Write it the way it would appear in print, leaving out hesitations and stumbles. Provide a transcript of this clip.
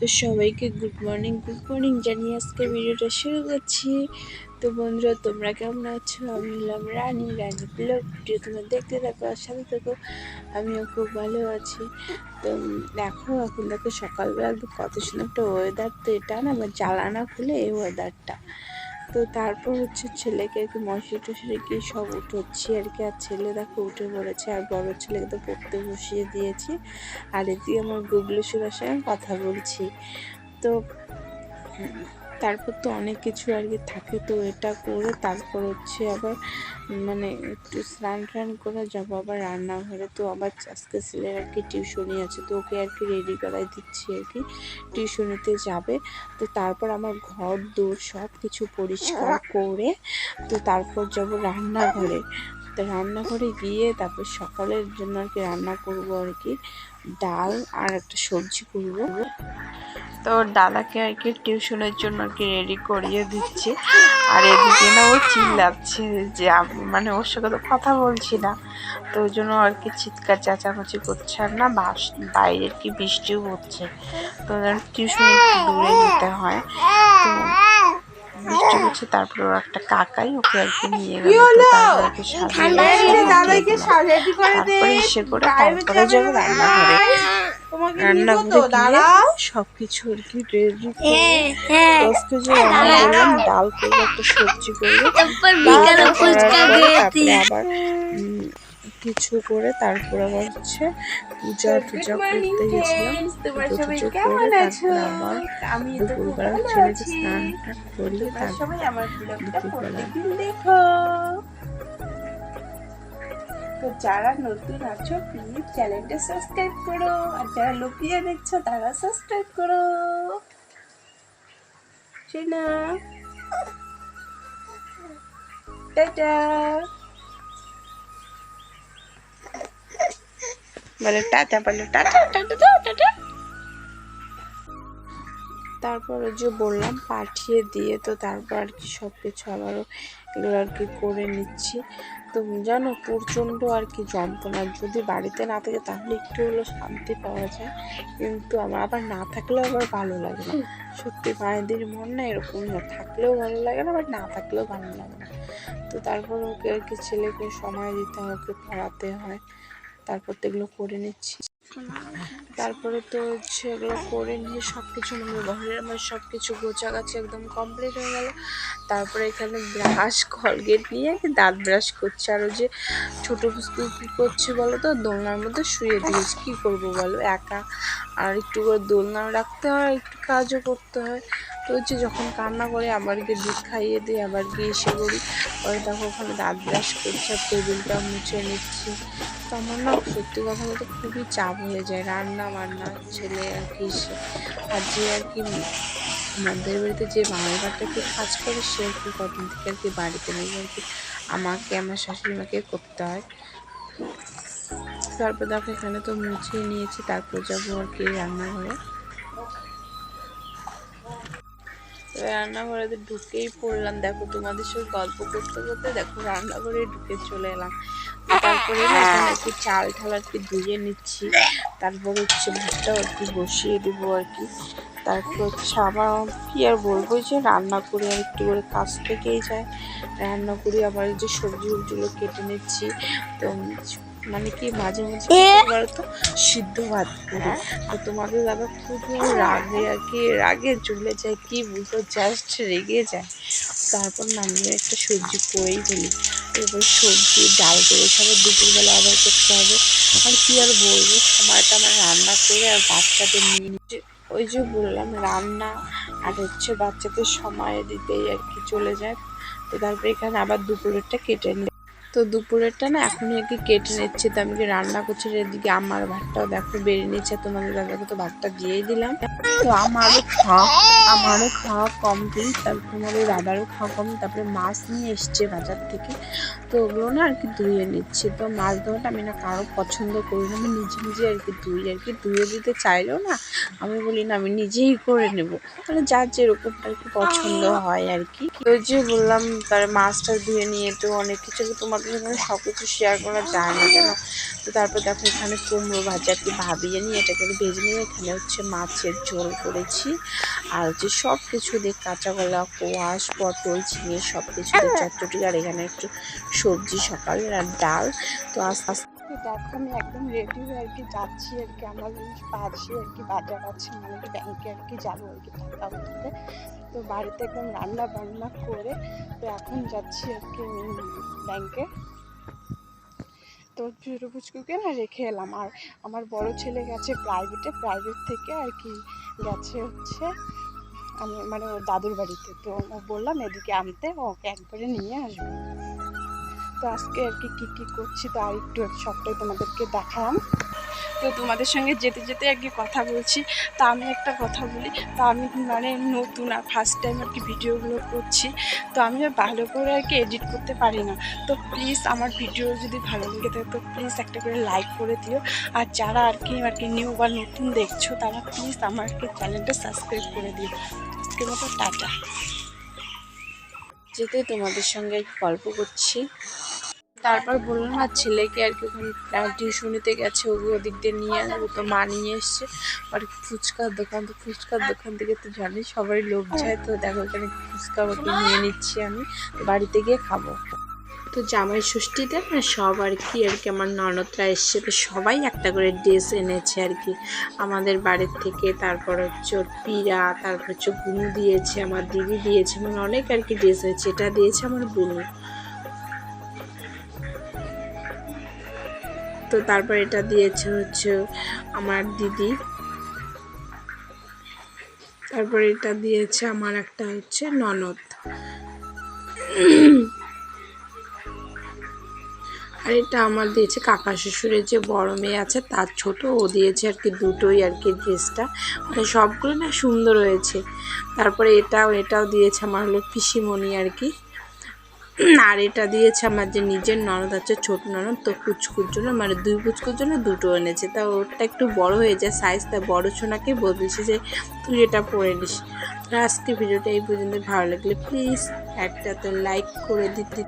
তো সবাইকে good morning জানিয়ে আজকে ভিডিওটা শুরু করছি। তো বন্ধুরা, তোমরা কেমন আছো? আমি হলাম রানী ব্লগ ভিডিও, তোমরা দেখতে থাকো আর সাথে থাকো। আমিও খুব ভালো আছি। তো এখন দেখো সকালবেলা কত সুন্দর একটা ওয়েদার। তো এটা না আমার জ্বালানা খুলে এই ওয়েদারটা। তো তারপর হচ্ছে ছেলেকে আর কি মশারি টশারি গিয়ে সব উঠোচ্ছি আর কি। আর ছেলে দেখো উঠে পড়েছে, আর বড় ছেলেকে তো পড়তে বসিয়ে দিয়েছি। আর এদিকে আমার গুগলি সুরার সঙ্গে কথা বলছি। তো তারপর তো অনেক কিছু আর কি থাকে, তো এটা করে তারপর হচ্ছে আবার মানে একটু স্নান টান করে যাবো আবার রান্নাঘরে। তো আবার আজকে ছেলের আর কি টিউশনি আছে, তো ওকে আর কি রেডি করাই দিচ্ছি আর কি, টিউশনিতে যাবে। তো তারপর আমার ঘর দৌড় সব কিছু পরিষ্কার করে তো তারপর যাব রান্নাঘরে। তো রান্নাঘরে গিয়ে তারপর সকালের জন্য আর কি রান্না করবো আর কি, ডাল আর একটা সবজি করবো। তো দাদাকে আর কি টিউশনের জন্য আর কি রেডি করিয়ে দিচ্ছি। আর এদিকে না ও চিল্লাচ্ছে যে মানে ওর সঙ্গে তো কথা বলছি না, তো ওই জন্য আর কি চিৎকার চেঁচামেচি করছে। আর না বাইরে কি বৃষ্টিও হচ্ছে, তো টিউশন একটু দূরে যেতে হয়। তো বৃষ্টি হচ্ছে, তারপরে ওর একটা কাকাই ওকে আর কি নিয়ে গেল। তো তারপরে ওকে তারপরে এসে করে তারপরে যাবো রান্নাঘরে। রান্নাঘরে গিয়ে সবকিছু আর কি রেডি করে 10 কেজি রান্না করলাম, ডাল করবো, একটা সবজি করবো, তারপরে আবার কিছু করে তারপর আবার হচ্ছে পূজা করতে গেছিলাম। পুজো করে তারপরে আমার দুপুরবেলা ছেলেকে স্নান টান করিয়ে তারপর দুপুরবেলা দেখো। তো যারা নতুন আছো প্লিজ চ্যানেলটা সাবস্ক্রাইব করো, আর যারা লুকিয়ে দেখছো তারা সাবস্ক্রাইব করো। শোনা টাটা বলো, টাটা বলো, টাটা টাটা টাটা। তারপর যে বললাম পাঠিয়ে দিয়ে, তো তারপর আর কি সব কিছু আবারও এগুলো আর কি করে নিচ্ছি। তো জানো প্রচণ্ড আর কি যন্ত্রণা, যদি বাড়িতে না থাকে তাহলে একটু হলো শান্তি পাওয়া যায়, কিন্তু আমার আবার না থাকলেও আবার ভালো লাগে না। সত্যি মায়েদের মন না এরকম, থাকলেও ভালো লাগে না, আবার না থাকলেও ভালো লাগে না। তো তারপর ওকে আর কি ছেলেকে সময় দিতে হয়, ওকে পড়াতে হয়, তারপর তো এগুলো করে নিচ্ছি। তারপরে তো হচ্ছে এগুলো করে নিয়ে সব কিছু মানে ঘরের আমার সব কিছু গোছাগাছি একদম কমপ্লিট হয়ে গেল। তারপরে এখানে ব্রাশ কলগেট নিয়ে দাঁত ব্রাশ করছে। আর ওই যে ছোটো পুষ্পু কী করছে বলো তো, দোলনার মধ্যে শুয়ে দিয়েছে, কী করবো বলো একা, আর একটু করে দোলনাও রাখতে হয়, একটু কাজও করতে হয়। তো হচ্ছে যখন কান্না করে আবার গিয়ে দুধ খাইয়ে দিই, আবার গিয়ে এসে করি। পরে দেখো ওখানে দাঁত ব্রাশ করছে আর টেবিলটা মুছে নিচ্ছি। তো আমার না সত্যি কথা বলতে খুবই চাপ হয়ে যায়, রান্না বান্না, ছেলে আর কি, আর যে আর কি আমাদের বাড়িতে যে মায়ের বাড়িতে একটু কাজ করে সে আর কি কদিন থেকে আর কি বাড়িতে নেই আর কি, আমাকে আমার শাশুড়ি মাকে করতে হয়। তারপর দেখো এখানে তো মুছে নিয়েছি, তারপর যাবো আর কি রান্নাঘরে। রান্নাঘরে ঢুকেই পড়লাম, দেখো তোমাদের সাথে গল্প করতে করতে দেখো রান্নাঘরে ঢুকে চলে এলাম। তারপরে এখানে একটু চাল ঠাল আর কি ধুয়ে নিচ্ছি, তারপর হচ্ছে ভাতটা আর কি বসিয়ে দেবো আর কি। তারপর হচ্ছে আবার কি আর বলবো, যে রান্না করে আর একটু করে কাজ থেকেই যায়, রান্না করি আবার যে সবজি উবজিগুলো কেটে নিচ্ছি। তো মানে কি মাঝে মাঝে তো সিদ্ধ ভাত করি। তো তোমাদের দাদা খুবই রাগে আর কি, রাগে চলে যায়, কি বুঝো, জাস্ট রেগে যায়। তারপর নামিয়ে একটা সবজি করেই ফেলি, এরপর সবজি ডাল করে সবাই দুপুরবেলা আবার করতে হবে। আর কি আর বলবো, সময়টা আমার রান্না করে আর বাচ্চাদের নিয়ে, ওই যে বললাম রান্না আর হচ্ছে বাচ্চাদের সময় দিতেই আর কি চলে যায়। তো তারপরে এখানে আবার দুপুরেরটা কেটে নিই। তো দুপুরেরটা না এখনই আর কি কেটে নিচ্ছে। তো আমি কি রান্না করছি, এদিকে আমার ভাতটাও দেখো বেড়ে নিচ্ছে, তোমাদের দাদাকে তো ভাতটা দিয়েই দিলাম। তো আমারও খাওয়া কমপ্লিট, তারপর তোমাদের দাদারও খাওয়া কমপ্লিট। তারপরে মাছ নিয়ে এসছে বাজার থেকে, তো তো ওগুলো না আর কি ধুয়ে নিচ্ছি। তো মাছ ধোয়াটা আমি না কারো পছন্দ করি না, আমি নিজে নিজে আর কি ধুয়ে দিতে চাইলেও না আমি বলি না আমি নিজেই করে নেব, মানে যার যেরকমটা আর কি পছন্দ হয় আর কি। তো যে বললাম তার মাছটা ধুয়ে নিয়ে তো অনেক কিছু তোমাদের সঙ্গে সব কিছু শেয়ার করা যায় না কেন। তো তারপর দেখো এখানে কুমড়ো ভাজা আর কি ভাবিয়ে নিয়ে এটাকে ভেজে নিয়ে এখানে হচ্ছে মাছের ঝোল করেছি, আর হচ্ছে সব কিছু দিয়ে কাঁচা কলা, কোয়াশ, পটল, ঝিঙে সব কিছু দিয়ে চটচটি, আর এখানে একটু সবজি সকালের আর ডাল। তো আস্তে আস্তে দেখো আমি একদম রেডি হয়ে আর কি যাচ্ছি আর কি, আমার পাশে আর কি বাজার আছে, মানে ব্যাংকে আর কি যাবো আর কি টাকা উঠাতে। তো বাড়িতে একদম রান্না বান্না করে তো এখন যাচ্ছি আর কি ব্যাংকে। তো ছোটো পুচকুকে না রেখে এলাম, আর আমার বড় ছেলে গেছে প্রাইভেট থেকে আর কি গেছে হচ্ছে আমি মানে ওর দাদুর বাড়িতে। তো ও বললাম এদিকে আনতে, ওকে একবারে নিয়ে আসবো। তো আজকে আর কি কী করছি তো আর একটু সবটাই তোমাদেরকে দেখালাম। তো তোমাদের সঙ্গে যেতে যেতে আর কি কথা বলছি। তা আমি একটা কথা বলি, তো আমি মানে নতুন আর ফার্স্ট টাইম আর কি ভিডিওগুলো করছি, তো আমি ভালো করে আর কি এডিট করতে পারি না। তো প্লিজ আমার ভিডিও যদি ভালো লেগে থাকে তো প্লিজ একটা করে লাইক করে দিও, আর যারা আর কি নিউ বা নতুন দেখছো তারা প্লিজ আমাকে চ্যানেলটা সাবস্ক্রাইব করে দিও। আজকের মতো টাটা। যেতে তোমাদের সঙ্গে গল্প করছি। তারপর বললাম আর ছেলেকে আর কি ওখানে টিউশনিতে গেছে, ওদিক দিয়ে নিয়ে আসবো। তো মা নিয়ে এসছে আর ফুচকার দোকান, তো ফুচকার দোকান থেকে তো জানি সবাই লোভ যায়। তো দেখো এখানে ফুচকা নিয়ে নিচ্ছি, আমি বাড়িতে গিয়ে খাবো। তো জামাই ষষ্ঠীতে না সব আর কি আমার ননদরা এসছে, তো সবাই একটা করে ড্রেস এনেছে আর কি আমাদের বাড়ির থেকে। তারপর হচ্ছে ওর পিরা, তারপর হচ্ছে বুনু দিয়েছে, আমার দিদি দিয়েছে, মানে অনেক আর কি ড্রেস হয়েছে। এটা দিয়েছে আমার বুনু, তো তারপর এটা দিয়েছে হচ্ছে আমার দিদি, তারপর এটা দিয়েছে আমার একটা হচ্ছে ননদ, আর এটা আমার দিয়েছে কাকা শ্বশুরের যে বড় মেয়ে আছে তার ছোট, ও দিয়েছে আর কি দুটোই আর কি ড্রেসটা, মানে সবগুলো না সুন্দর হয়েছে। তারপরে এটাও দিয়েছে আমার হলো পিসিমণি আর কি, আর এটা দিয়েছে আমার যে নিজের ননদ আছে ছোট ননদ, তো পুচকুর জন্য মানে দুই পুচকুর জন্য দুটো এনেছে। তা ওরটা একটু বড় হয়ে যায় সাইজ, তা বড় সোনাকে বলতেছে যে তুই এটা পরে নিস। আজকে ভিডিওটা এই পর্যন্ত, ভালো লাগলে প্লিজ একটা তো লাইক করে দিতে।